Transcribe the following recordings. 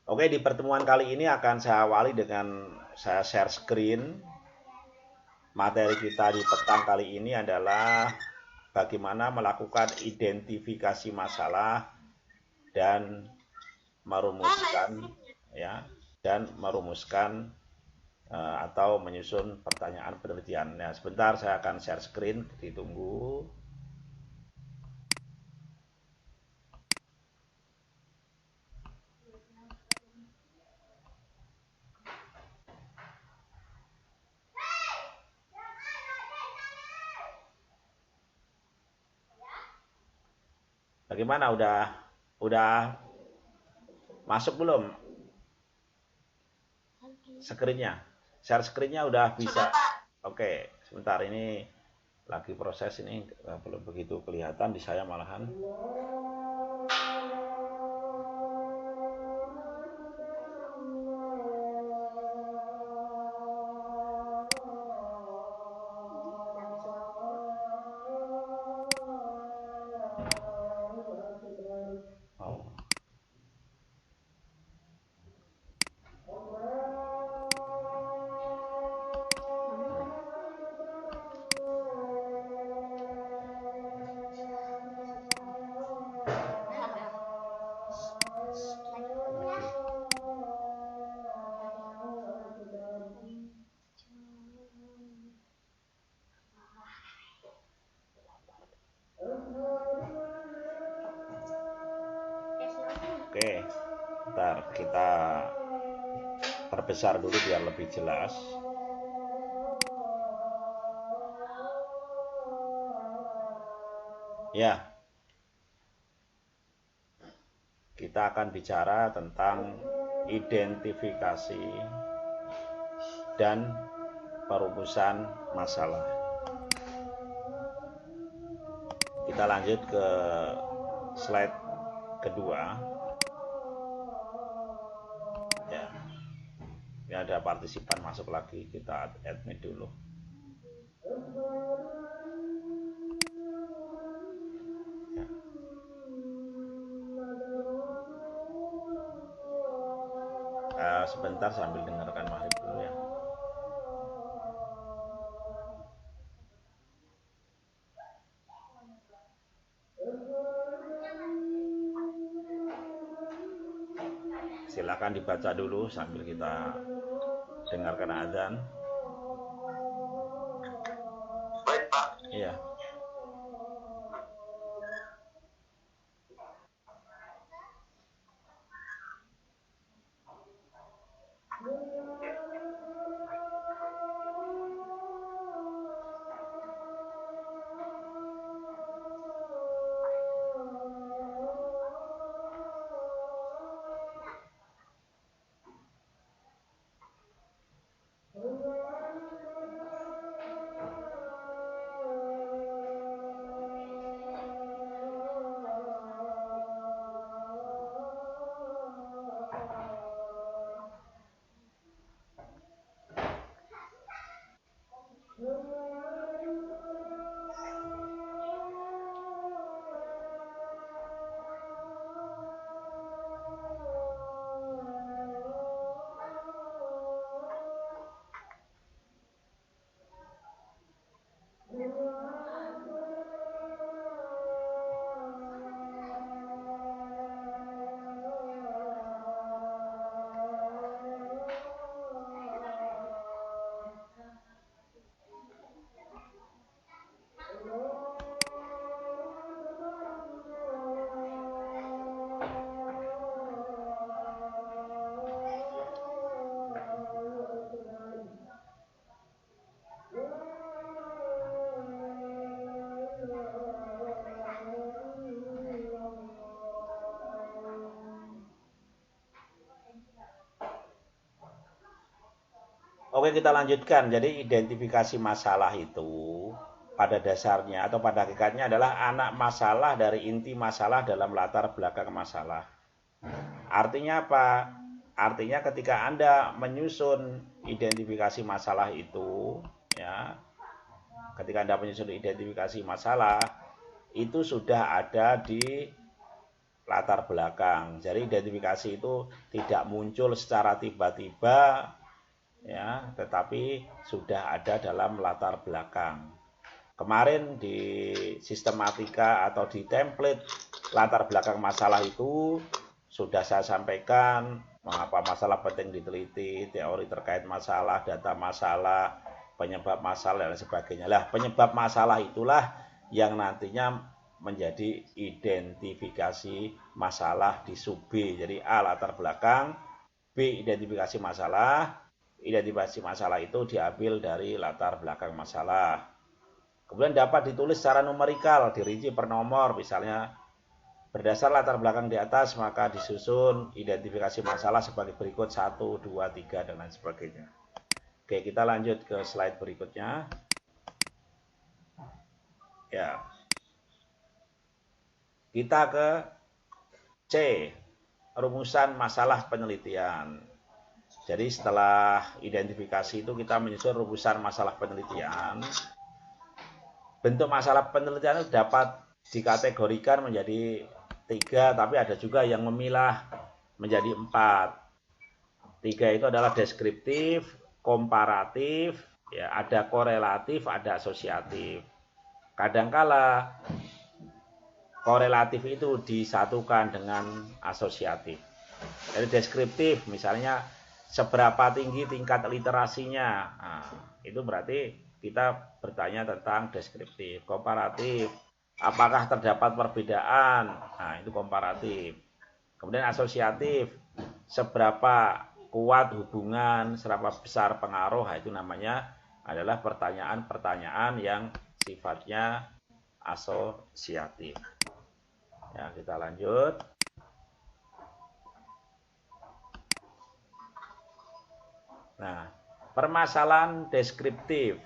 Oke, di pertemuan kali ini akan saya awali dengan saya share screen. Materi kita di petang kali ini adalah bagaimana melakukan identifikasi masalah dan merumuskan ya atau menyusun pertanyaan penelitian. Nah, sebentar saya akan share screen, ditunggu. Bagaimana, udah masuk belum screennya? Share screennya udah bisa? Oke, sebentar, ini lagi proses ini, belum begitu kelihatan di saya malahan. Oh. Oke, ntar kita perbesar dulu biar lebih jelas. Ya, kita akan bicara tentang identifikasi dan perumusan masalah. Kita lanjut ke slide kedua. Ya, ini ada partisipan masuk lagi, kita admit dulu. Ya. Sebentar sambil dengarkan Mahib dulu ya. Silakan dibaca dulu sambil kita dengarkan azan. Baik, Pak. Iya. Oke, kita lanjutkan. Jadi identifikasi masalah itu pada dasarnya atau pada hakikatnya adalah anak masalah dari inti masalah dalam latar belakang masalah. Artinya apa? Artinya ketika Anda menyusun identifikasi masalah itu, ya, ketika Anda menyusun identifikasi masalah, itu sudah ada di latar belakang. Jadi identifikasi itu tidak muncul secara tiba-tiba, ya, tetapi sudah ada dalam latar belakang. Kemarin di sistematika atau di template latar belakang masalah itu sudah saya sampaikan mengapa masalah penting diteliti, teori terkait masalah, data masalah, penyebab masalah dan sebagainya. Lah, penyebab masalah itulah yang nantinya menjadi identifikasi masalah di sub B. Jadi A latar belakang, B identifikasi masalah. Identifikasi masalah itu diambil dari latar belakang masalah. Kemudian dapat ditulis secara numerikal, dirinci per nomor, misalnya berdasar latar belakang di atas, maka disusun identifikasi masalah sebagai berikut 1, 2, 3, dan lain sebagainya. Oke, kita lanjut ke slide berikutnya. Ya. Kita ke C, rumusan masalah penelitian. Jadi setelah identifikasi itu kita menyusun rumusan masalah penelitian. Bentuk masalah penelitian itu dapat dikategorikan menjadi 3, tapi ada juga yang memilah menjadi 4. 3 itu adalah deskriptif, komparatif, ya, ada korelatif, ada asosiatif. Kadangkala korelatif itu disatukan dengan asosiatif. Jadi deskriptif, misalnya seberapa tinggi tingkat literasinya, nah, itu berarti kita bertanya tentang deskriptif. Komparatif, apakah terdapat perbedaan, nah itu komparatif. Kemudian asosiatif, seberapa kuat hubungan, seberapa besar pengaruh, nah, itu namanya adalah pertanyaan-pertanyaan yang sifatnya asosiatif. Ya, kita lanjut. Nah, permasalahan deskriptif.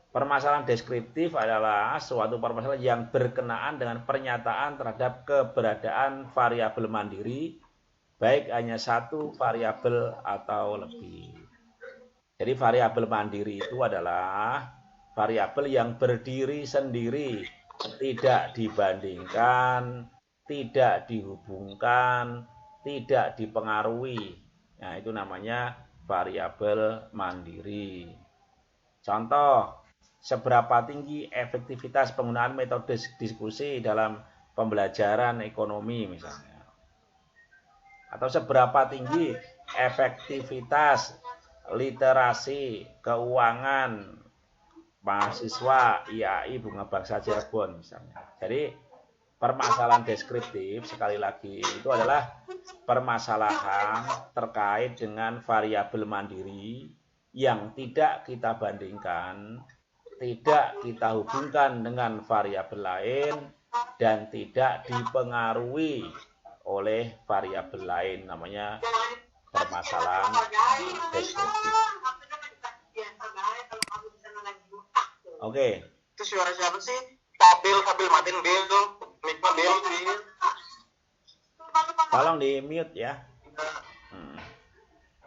Permasalahan deskriptif adalah suatu permasalahan yang berkenaan dengan pernyataan terhadap keberadaan variabel mandiri, baik hanya satu variabel atau lebih. Jadi variabel mandiri itu adalah variabel yang berdiri sendiri, tidak dibandingkan, tidak dihubungkan, tidak dipengaruhi. Nah, itu namanya variabel mandiri. Contoh, seberapa tinggi efektivitas penggunaan metode diskusi dalam pembelajaran ekonomi misalnya. Atau seberapa tinggi efektivitas literasi keuangan mahasiswa IAI Bunga Bangsa Cirebon misalnya. Jadi permasalahan deskriptif sekali lagi itu adalah permasalahan terkait dengan variabel mandiri yang tidak kita bandingkan, tidak kita hubungkan dengan variabel lain, dan tidak dipengaruhi oleh variabel lain, namanya permasalahan deskriptif. Oke. Itu suara siapa sih? Tabil matiin bil, mikro bil. Tolong di mute ya.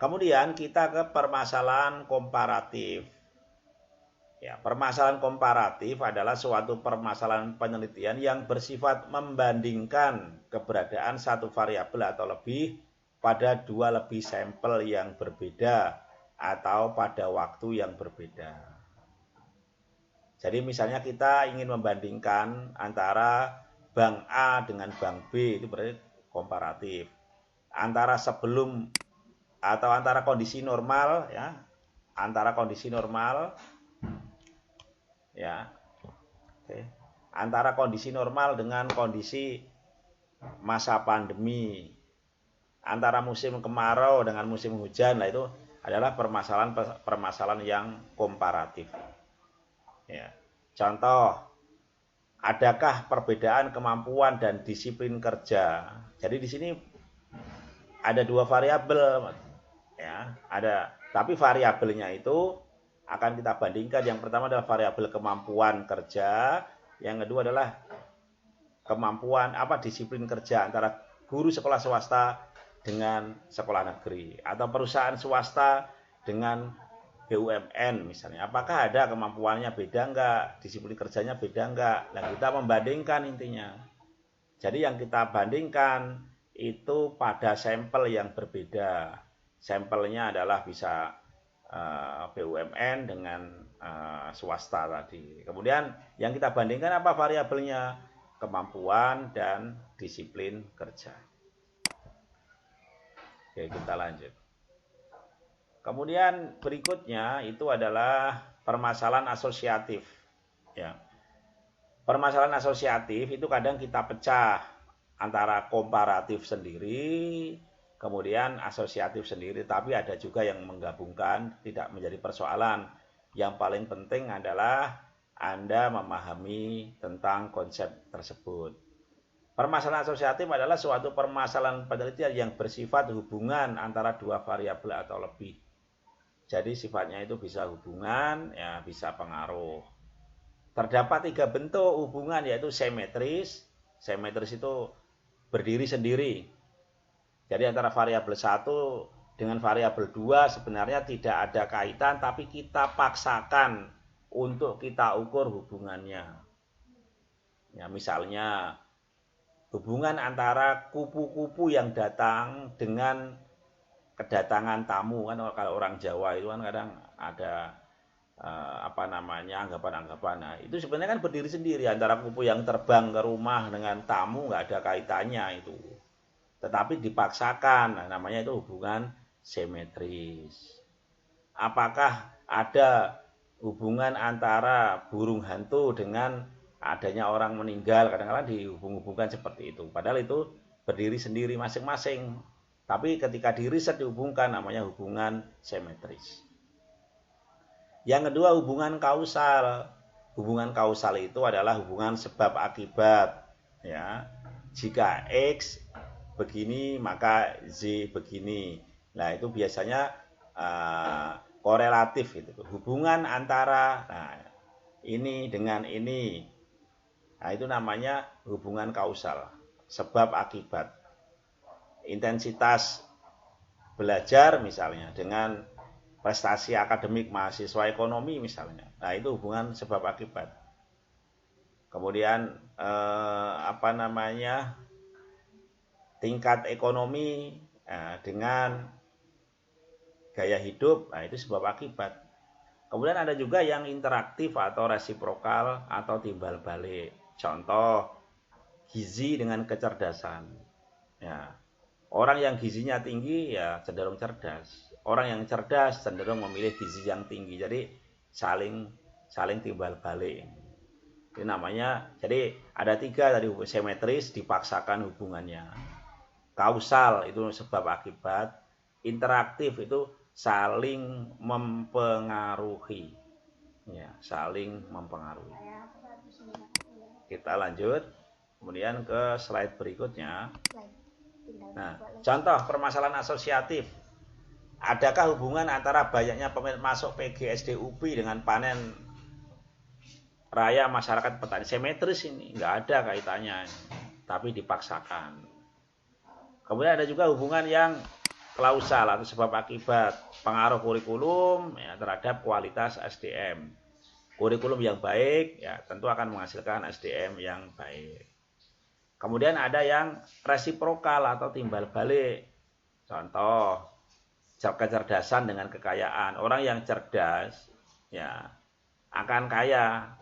Kemudian kita ke permasalahan komparatif. Ya, permasalahan komparatif adalah suatu permasalahan penelitian yang bersifat membandingkan keberadaan satu variabel atau lebih pada dua lebih sampel yang berbeda atau pada waktu yang berbeda. Jadi misalnya kita ingin membandingkan antara bank A dengan bank B, itu berarti komparatif. Antara sebelum atau antara kondisi normal, ya, antara kondisi normal, ya, oke, antara kondisi normal dengan kondisi masa pandemi, antara musim kemarau dengan musim hujan, nah itu adalah permasalahan yang komparatif. Ya. Contoh, adakah perbedaan kemampuan dan disiplin kerja? Jadi di sini ada dua variabel, ya, ada, tapi variabelnya itu akan kita bandingkan. Yang pertama adalah variabel kemampuan kerja, yang kedua adalah kemampuan disiplin kerja antara guru sekolah swasta dengan sekolah negeri atau perusahaan swasta dengan BUMN misalnya. Apakah ada kemampuannya beda enggak, disiplin kerjanya beda enggak? Nah, kita membandingkan intinya. Jadi yang kita bandingkan itu pada sampel yang berbeda. Sampelnya adalah bisa BUMN dengan swasta tadi. Kemudian yang kita bandingkan apa variabelnya? Kemampuan dan disiplin kerja. Oke, kita lanjut. Kemudian berikutnya itu adalah permasalahan asosiatif. Ya. Permasalahan asosiatif itu kadang kita pecah antara komparatif sendiri, kemudian asosiatif sendiri, tapi ada juga yang menggabungkan, tidak menjadi persoalan. Yang paling penting adalah Anda memahami tentang konsep tersebut. Permasalahan asosiatif adalah suatu permasalahan penelitian yang bersifat hubungan antara dua variabel atau lebih. Jadi sifatnya itu bisa hubungan, ya bisa pengaruh. Terdapat 3 bentuk hubungan, yaitu simetris. Simetris itu berdiri sendiri. Jadi antara variabel 1 dengan variabel 2 sebenarnya tidak ada kaitan, tapi kita paksakan untuk kita ukur hubungannya. Ya, misalnya hubungan antara kupu-kupu yang datang dengan kedatangan tamu, kan kalau orang Jawa itu kan kadang ada anggapan-anggapan. Nah, itu sebenarnya kan berdiri sendiri, antara kupu yang terbang ke rumah dengan tamu nggak ada kaitannya itu. Tetapi dipaksakan, nah, namanya itu hubungan simetris. Apakah ada hubungan antara burung hantu dengan adanya orang meninggal? Kadang-kadang dihubung-hubungkan seperti itu. Padahal itu berdiri sendiri masing-masing. Tapi ketika diriset dihubungkan, namanya hubungan simetris. Yang kedua, hubungan kausal. Hubungan kausal itu adalah hubungan sebab akibat. Ya, jika X begini maka Z begini. Nah, itu biasanya korelatif itu. Hubungan antara ini dengan ini. Nah, itu namanya hubungan kausal, sebab akibat. Intensitas belajar misalnya dengan prestasi akademik mahasiswa ekonomi misalnya. Nah, itu hubungan sebab akibat. Kemudian tingkat ekonomi dengan gaya hidup, nah itu sebab akibat. Kemudian ada juga yang interaktif atau resiprokal atau timbal balik. Contoh, gizi dengan kecerdasan. Ya, orang yang gizinya tinggi ya cenderung cerdas. Orang yang cerdas cenderung memilih gizi yang tinggi. Jadi saling timbal balik. Ini namanya, jadi ada 3 tadi, simetris dipaksakan hubungannya. Kausal itu sebab akibat. Interaktif itu saling mempengaruhi. Ya, saling mempengaruhi. Kita lanjut. Kemudian ke slide berikutnya. Nah, contoh permasalahan asosiatif. Adakah hubungan antara banyaknya pemain masuk PGSD UPI dengan panen raya masyarakat petani? Simetris ini, nggak ada kaitannya, tapi dipaksakan. Kemudian ada juga hubungan yang klausal atau sebab akibat, pengaruh kurikulum ya, terhadap kualitas SDM. Kurikulum yang baik ya tentu akan menghasilkan SDM yang baik. Kemudian ada yang resiprokal atau timbal balik. Contoh, kecerdasan dengan kekayaan. Orang yang cerdas ya akan kaya.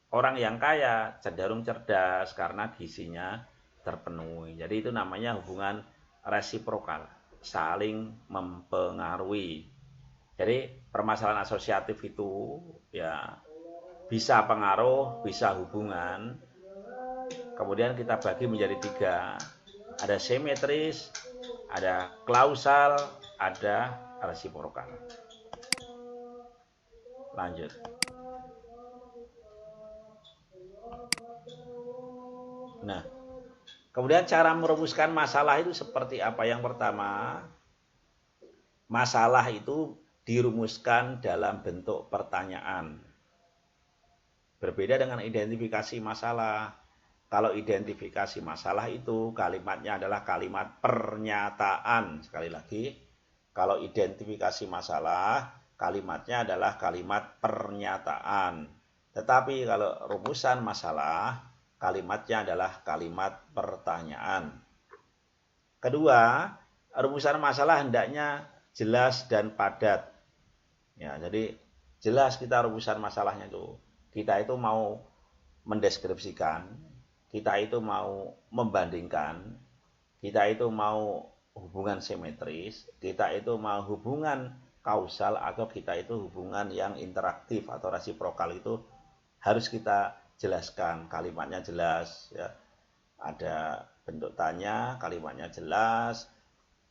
Orang yang kaya cenderung cerdas karena gizinya terpenuhi. Jadi itu namanya hubungan resiprokal, saling mempengaruhi. Jadi permasalahan asosiatif itu ya bisa pengaruh, bisa hubungan. Kemudian kita bagi menjadi 3. Ada simetris, ada klausal, ada resiprokal. Lanjut. Nah, kemudian cara merumuskan masalah itu seperti apa? Yang pertama, masalah itu dirumuskan dalam bentuk pertanyaan. Berbeda dengan identifikasi masalah. Kalau identifikasi masalah itu kalimatnya adalah kalimat pernyataan. Sekali lagi, kalau identifikasi masalah kalimatnya adalah kalimat pernyataan. Tetapi kalau rumusan masalah kalimatnya adalah kalimat pertanyaan. Kedua, rumusan masalah hendaknya jelas dan padat. Ya, jadi jelas kita rumusan masalahnya itu. Kita itu mau mendeskripsikan, kita itu mau membandingkan, kita itu mau hubungan simetris, kita itu mau hubungan kausal, atau kita itu hubungan yang interaktif atau resiprokal, itu harus kita jelaskan. Kalimatnya jelas, ya. Ada bentuk tanya, kalimatnya jelas,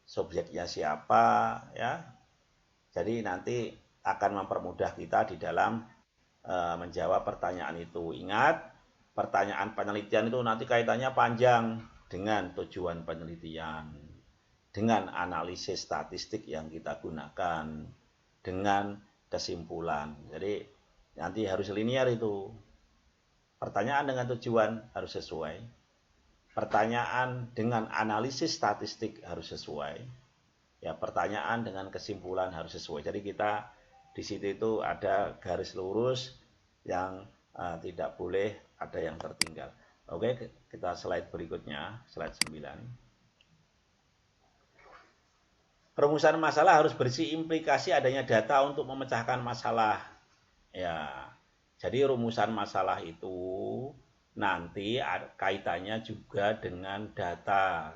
subjeknya siapa, ya. Jadi nanti akan mempermudah kita di dalam menjawab pertanyaan itu. Ingat, pertanyaan penelitian itu nanti kaitannya panjang dengan tujuan penelitian, dengan analisis statistik yang kita gunakan, dengan kesimpulan. Jadi nanti harus linear itu. Pertanyaan dengan tujuan harus sesuai. Pertanyaan dengan analisis statistik harus sesuai. Ya, pertanyaan dengan kesimpulan harus sesuai. Jadi kita di situ itu ada garis lurus yang tidak boleh ada yang tertinggal. Oke, kita slide berikutnya, slide 9. Perumusan masalah harus berisi implikasi adanya data untuk memecahkan masalah. Ya, jadi rumusan masalah itu nanti kaitannya juga dengan data.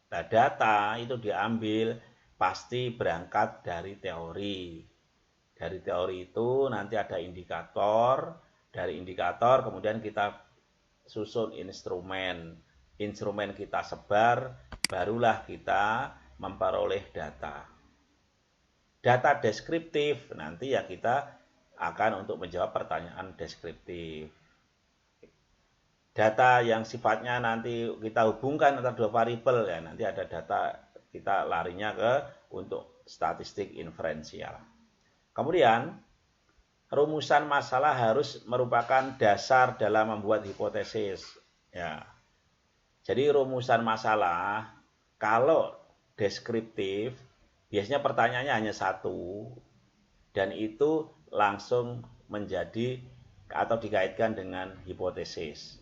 Nah, data itu diambil pasti berangkat dari teori. Dari teori itu nanti ada indikator, dari indikator kemudian kita susun instrumen. Instrumen kita sebar, barulah kita memperoleh data. Data deskriptif nanti ya kita akan untuk menjawab pertanyaan deskriptif. Data yang sifatnya nanti kita hubungkan antara dua variabel, ya nanti ada data kita larinya ke untuk statistik inferensial. Kemudian rumusan masalah harus merupakan dasar dalam membuat hipotesis. Ya. Jadi rumusan masalah kalau deskriptif biasanya pertanyaannya hanya satu dan itu langsung menjadi atau dikaitkan dengan hipotesis.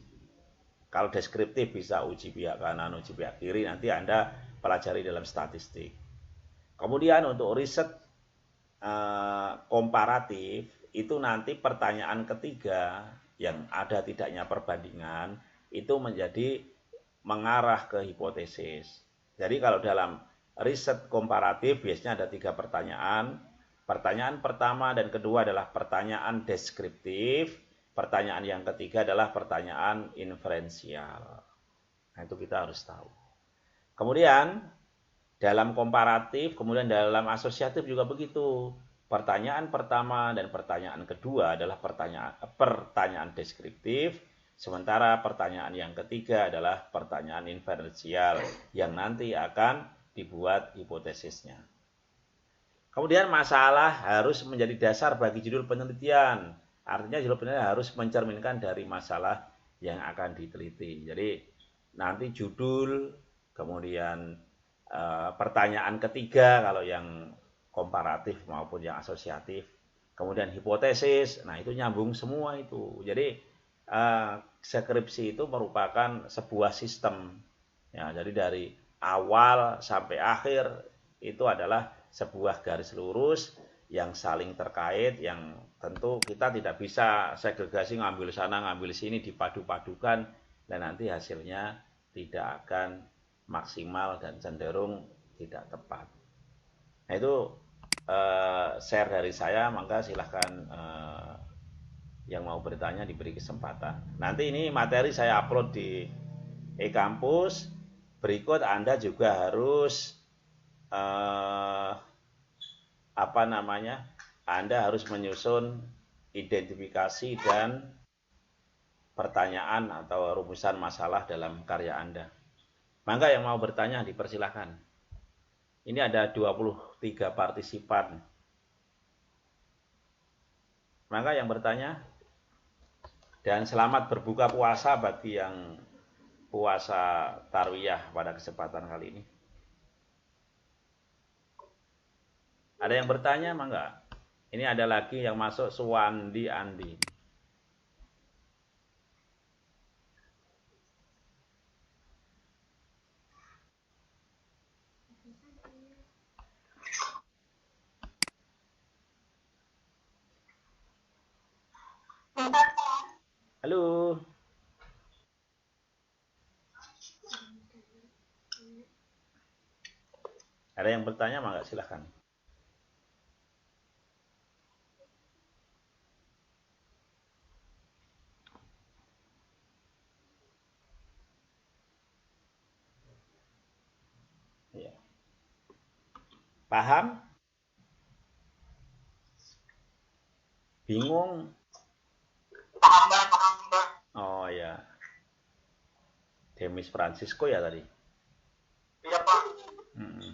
Kalau deskriptif bisa uji pihak kanan, uji pihak kiri, nanti Anda pelajari dalam statistik. Kemudian untuk riset komparatif, itu nanti pertanyaan ketiga yang ada tidaknya perbandingan, itu menjadi mengarah ke hipotesis. Jadi kalau dalam riset komparatif biasanya ada 3 pertanyaan. Pertanyaan pertama dan kedua adalah pertanyaan deskriptif. Pertanyaan yang ketiga adalah pertanyaan inferensial. Nah, itu kita harus tahu. Kemudian dalam komparatif, kemudian dalam asosiatif juga begitu. Pertanyaan pertama dan pertanyaan kedua adalah pertanyaan deskriptif, sementara pertanyaan yang ketiga adalah pertanyaan inferensial yang nanti akan dibuat hipotesisnya. Kemudian masalah harus menjadi dasar bagi judul penelitian. Artinya judul penelitian harus mencerminkan dari masalah yang akan diteliti. Jadi nanti judul, kemudian pertanyaan ketiga kalau yang komparatif maupun yang asosiatif, kemudian hipotesis, nah itu nyambung semua itu. Jadi skripsi itu merupakan sebuah sistem. Ya, jadi dari awal sampai akhir itu adalah sebuah garis lurus yang saling terkait, yang tentu kita tidak bisa segregasi ngambil sana ngambil sini dipadu-padukan dan nanti hasilnya tidak akan maksimal dan cenderung tidak tepat. Nah itu share dari saya, maka silahkan yang mau bertanya diberi kesempatan. Nanti ini materi saya upload di e-kampus. Berikut Anda juga harus Anda harus menyusun identifikasi dan pertanyaan atau rumusan masalah dalam karya Anda. Mangga yang mau bertanya dipersilahkan. Ini ada 23 partisipan. Mangga yang bertanya. Dan selamat berbuka puasa bagi yang puasa tarwiyah pada kesempatan kali ini. Ada yang bertanya, mangga? Ini ada lagi yang masuk, Suwandi Andi. Halo. Ada yang bertanya mah nggak, silahkan. Ya. Paham? Bingung? Paham Mbak. Oh ya, Demis Francisco ya tadi. Iya Pak. Mm-mm.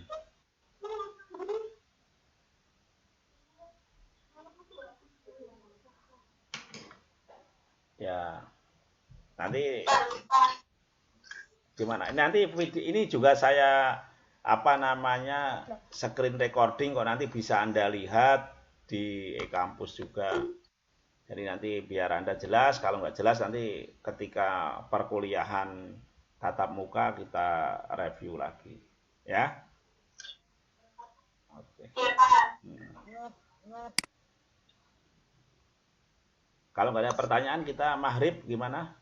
Ya, nanti gimana? Nanti ini juga saya apa namanya screen recording kok, nanti bisa Anda lihat di e-kampus juga. Jadi nanti biar Anda jelas, kalau nggak jelas nanti ketika perkuliahan tatap muka kita review lagi. Ya? Oke. Hmm. Kalau nggak ada pertanyaan kita maghrib gimana?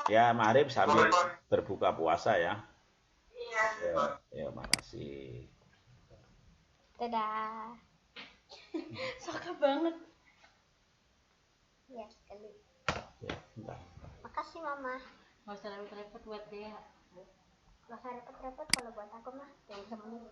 Ya maghrib sambil berbuka puasa ya. Ya, ya makasih. Dadah. Suka banget. Ya, sekali. Ya, bentar. Makasih Mama. Nggak usah repot-repot buat dia. Gak usah repot-repot kalau buat aku mah. Yang bisa menurut.